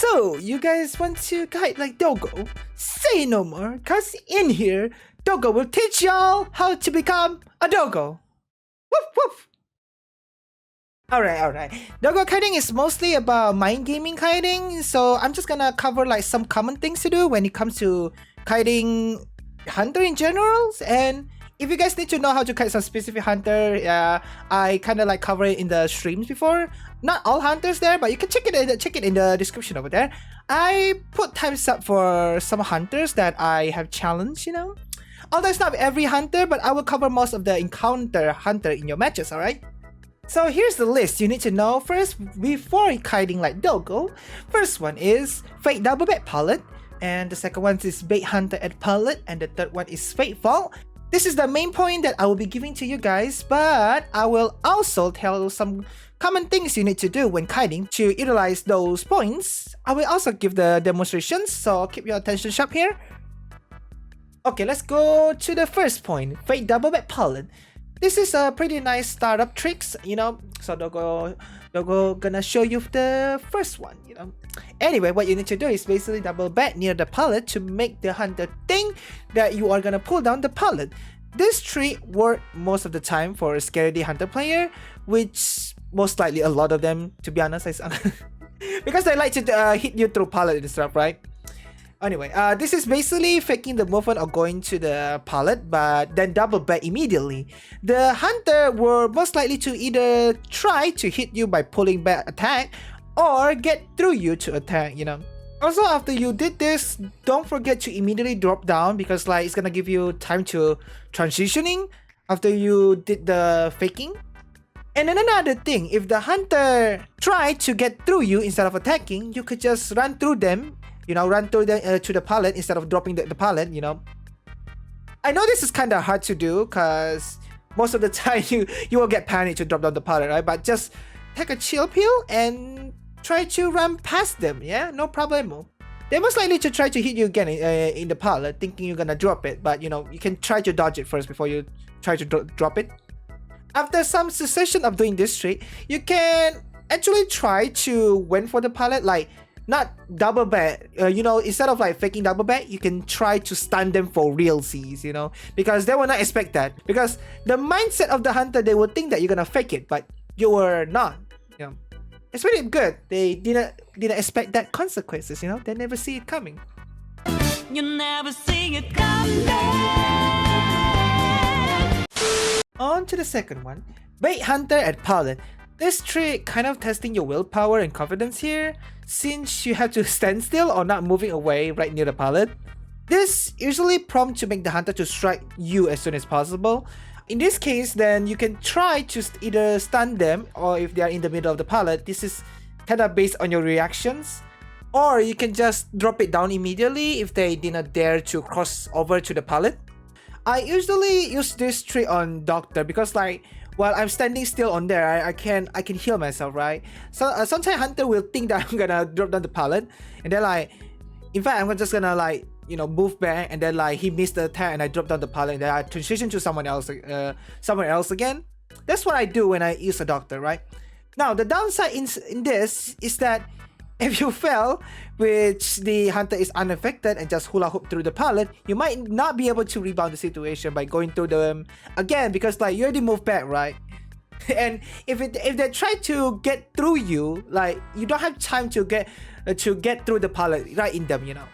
So, you guys want to kite like Doggo? Say no more, cause in here, Doggo will teach y'all how to become a Doggo. Woof woof! Alright. Doggo kiting is mostly about mind gaming kiting, so I'm just gonna cover like some common things to do when it comes to kiting hunter in general. And if you guys need to know how to kite some specific hunter, I kind of like cover it in the streams before. Not all hunters there, but you can check it in the description over there. I put times up for some hunters that I have challenged, you know. Although it's not every hunter, but I will cover most of the encounter hunter in your matches, alright? So here's the list you need to know first before kiting like Doggo. First one is Fate Double Bet Pallet, and the second one is Bait Hunter at Pallet, and the third one is Fatefall. This is the main point that I will be giving to you guys, but I will also tell some common things you need to do when kiting to utilize those points. I will also give the demonstrations, so keep your attention sharp here. Okay, let's go to the first point, Fate Double Bet Pallet. This is a pretty nice startup tricks, you know, so Doggo gonna show you the first one, you know. Anyway, what you need to do is basically double bet near the pallet to make the hunter think that you are gonna pull down the pallet. This trick works most of the time for a scaredy hunter player, which most likely a lot of them, to be honest, because they like to hit you through pallet and stuff, right? Anyway, this is basically faking the movement or going to the pallet, but then double bet immediately. The hunter will most likely to either try to hit you by pulling back attack or get through you to attack, you know. Also, after you did this, don't forget to immediately drop down because like it's gonna give you time to transitioning after you did the faking. And then another thing, if the hunter tried to get through you instead of attacking, you could just run through them. You know, run through the to the pallet instead of dropping the pallet, you know. I know this is kind of hard to do because most of the time you will get panicked to drop down the pallet, right? But just take a chill pill and try to run past them, yeah? No problemo. They're most likely to try to hit you again in the pallet, thinking you're gonna drop it. But, you know, you can try to dodge it first before you try to drop it. After some succession of doing this trick, you can actually try to win for the pallet, like not double bet, you know, instead of like faking double bet, you can try to stun them for realsies, you know, because they will not expect that. Because the mindset of the hunter, they will think that you're gonna fake it, but you were not, you know. It's really good. They didn't expect that consequences, you know. They never see it coming. You never see it coming. On to the second one, Bait Hunter at Pallet. This trick kind of testing your willpower and confidence here, since you have to stand still or not moving away right near the pallet. This usually prompts to make the hunter to strike you as soon as possible. In this case, then you can try to either stun them, or if they are in the middle of the pallet, this is kind of based on your reactions. Or you can just drop it down immediately if they did not dare to cross over to the pallet. I usually use this trick on Doctor because like, while I'm standing still on there, I can heal myself, right? So sometimes hunter will think that I'm gonna drop down the pallet, and then like, in fact, I'm just gonna like, you know, move back, and then like he missed the attack, and I drop down the pallet, and then I transition to someone else, somewhere else again. That's what I do when I use a Doctor, right? Now the downside in this is that if you fail, which the hunter is unaffected and just hula hoop through the pallet, you might not be able to rebound the situation by going through them again because like you already moved back, right? And if they try to get through you, like you don't have time to get through the pallet right in them, you know.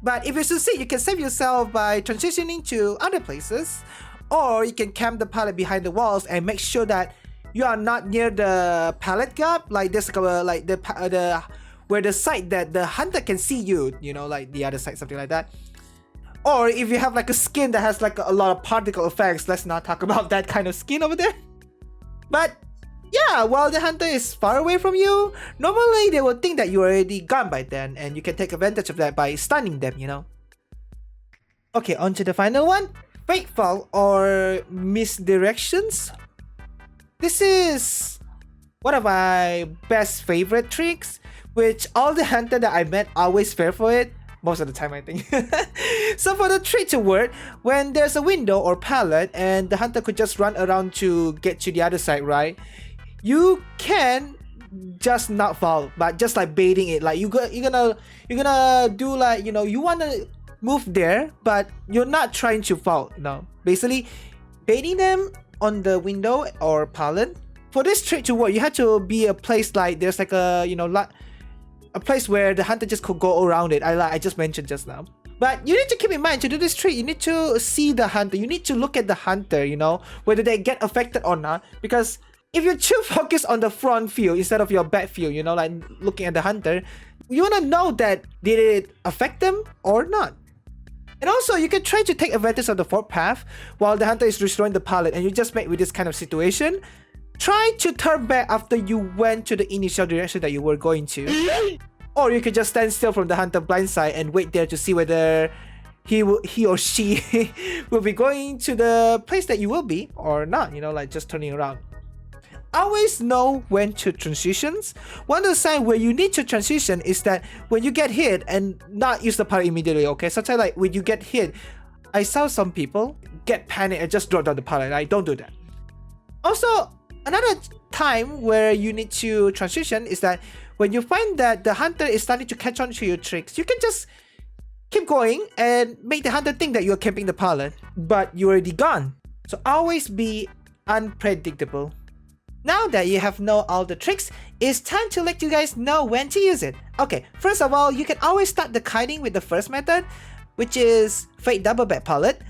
But if you succeed, you can save yourself by transitioning to other places, or you can camp the pallet behind the walls and make sure that you are not near the pallet gap, like this, like the where the side that the hunter can see you, you know, like the other side, something like that. Or if you have like a skin that has like a lot of particle effects, let's not talk about that kind of skin over there. But yeah, while the hunter is far away from you, normally they will think that you're already gone by then, and you can take advantage of that by stunning them, you know. Okay, on to the final one, Fatefall or Misdirections. This is one of my best favorite tricks, which all the hunter that I met always fail for it, most of the time I think. So for the trick to work, when there's a window or pallet and the hunter could just run around to get to the other side, right? You can just not fall, but just like baiting it. Like you're gonna do like, you know, you wanna move there, but you're not trying to fall. No, basically baiting them on the window or pallet. For this trick to work, you have to be a place like there's like a, you know, a place where the hunter just could go around it. I just mentioned just now. But you need to keep in mind, to do this trick, you need to see the hunter. You need to look at the hunter, you know, whether they get affected or not. Because if you're too focused on the front view instead of your back view, you know, like looking at the hunter, you want to know that did it affect them or not. And also, you can try to take advantage of the fourth path while the hunter is restoring the pallet, and you just met with this kind of situation. Try to turn back after you went to the initial direction that you were going to. Or you can just stand still from the hunter blind side and wait there to see whether he or she will be going to the place that you will be or not, you know, like just turning around. Always know when to transitions. One of the signs where you need to transition is that when you get hit and not use the pallet immediately, okay? Sometimes like when you get hit, I saw some people get panicked and just drop down the pallet. Like, don't do that. Also, another time where you need to transition is that when you find that the hunter is starting to catch on to your tricks, you can just keep going and make the hunter think that you're camping the pallet, but you're already gone. So always be unpredictable. Now that you have known all the tricks, it's time to let you guys know when to use it. Okay, first of all, you can always start the kiting with the first method, which is fake double back pallet.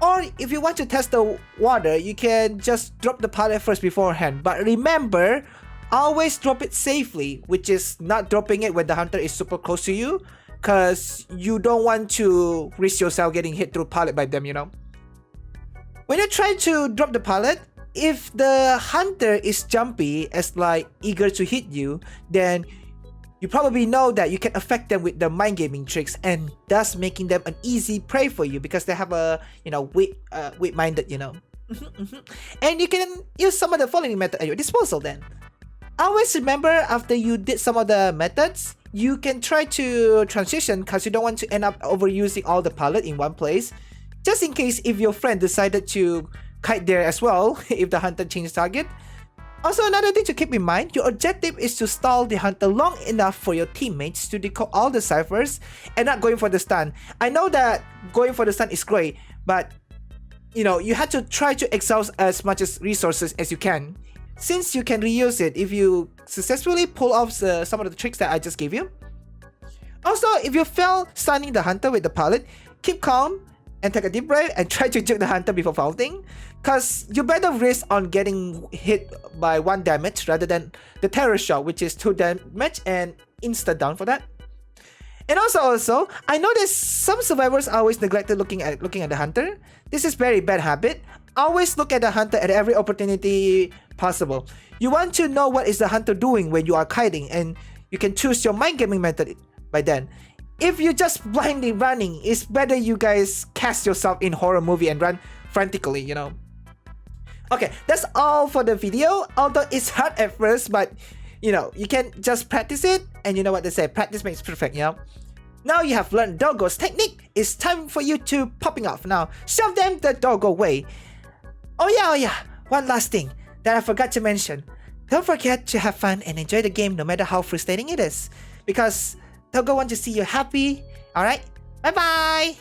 Or if you want to test the water, you can just drop the pallet first beforehand. But remember, always drop it safely, which is not dropping it when the hunter is super close to you, because you don't want to risk yourself getting hit through pallet by them, you know. When you try to drop the pallet, if the hunter is jumpy as like eager to hit you, then you probably know that you can affect them with the mind gaming tricks, and thus making them an easy prey for you because they have a, you know, weak-minded, you know. And you can use some of the following method at your disposal then. Always remember, after you did some of the methods, you can try to transition because you don't want to end up overusing all the pallet in one place. Just in case if your friend decided to kite there as well, if the hunter changed target. Also, another thing to keep in mind, your objective is to stall the hunter long enough for your teammates to decode all the ciphers and not going for the stun. I know that going for the stun is great, but you know, you have to try to exhaust as much as resources as you can, since you can reuse it if you successfully pull off some of the tricks that I just gave you. Also, if you fail stunning the hunter with the pallet, keep calm and take a deep breath and try to juke the hunter before faulting, because you better risk on getting hit by 1 damage rather than the terror shot, which is 2 damage and insta down for that. And also, I know that some survivors always neglected looking at the hunter. This is very bad habit. Always look at the hunter at every opportunity possible. You want to know what is the hunter doing when you are kiting, and you can choose your mind gaming method by then. If you're just blindly running, it's better you guys cast yourself in horror movie and run frantically, you know. Okay, that's all for the video. Although it's hard at first, but you know, you can just practice it, and you know what they say, practice makes perfect, you know. Now you have learned Doggo's technique, it's time for you to popping off. Now, shove them the Doggo way. Oh yeah, one last thing that I forgot to mention. Don't forget to have fun and enjoy the game no matter how frustrating it is, because Doggo wants to see you happy. Alright? Bye-bye!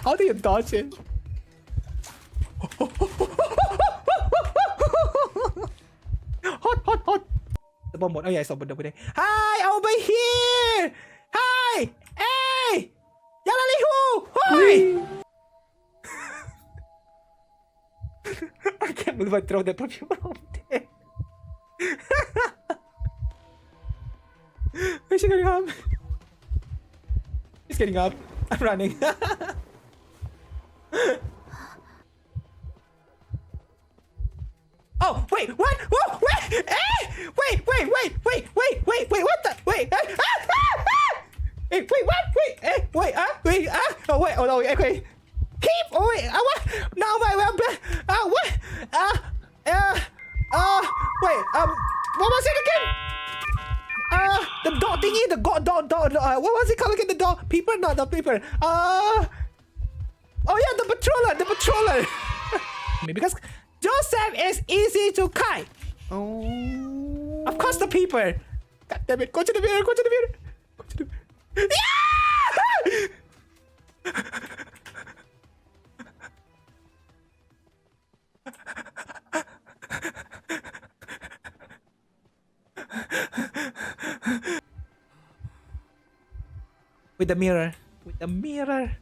How do you dodge it? Hot! The bomb. Oh yeah, I saw bomb over there. Hi! Over here! Hi! Hey! Yalalihu! Hi! I can't believe I throw that perfume over there. Where's she getting up? She's getting up. I'm running. Oh, wait, what? Whoa, wait! Wait, what the? Wait, Hey, wait, what? Oh, wait, oh, no, wait. Keep, oh, wait, what? No, wait, what? Wait, what was it again? The dog thingy, the dog, what was it called again? The dog, peeper, not the peeper. Oh yeah, the patroller. me because Joseph is easy to kite. Oh. Of course, the people. God damn it! Go to the mirror. Go to the mirror. Go to the mirror. With the mirror. With the mirror.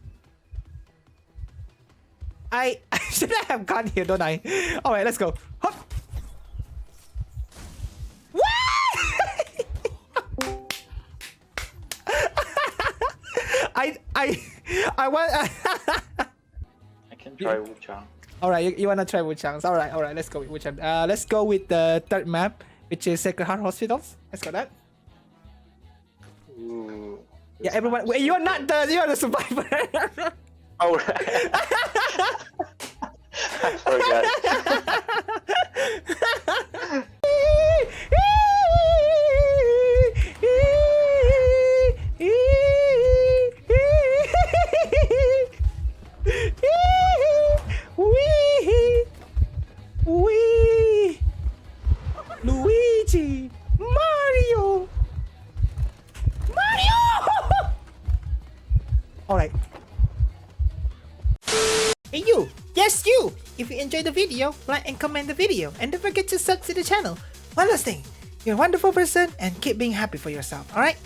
I should have gone here, don't I? All right, let's go. Hop. I want. I can try Wuchang. All right, you wanna try Wuchang's? All right, let's go with Wuchang. Let's go with the third map, which is Sacred Heart Hospitals. Let's go that. Ooh. Yeah, everyone. Wait, you're the survivor. Oh, right. I forgot. Luigi, Mario. All right. Hey you! Yes you! If you enjoyed the video, like and comment the video and don't forget to sub to the channel. One last thing, you're a wonderful person and keep being happy for yourself, alright?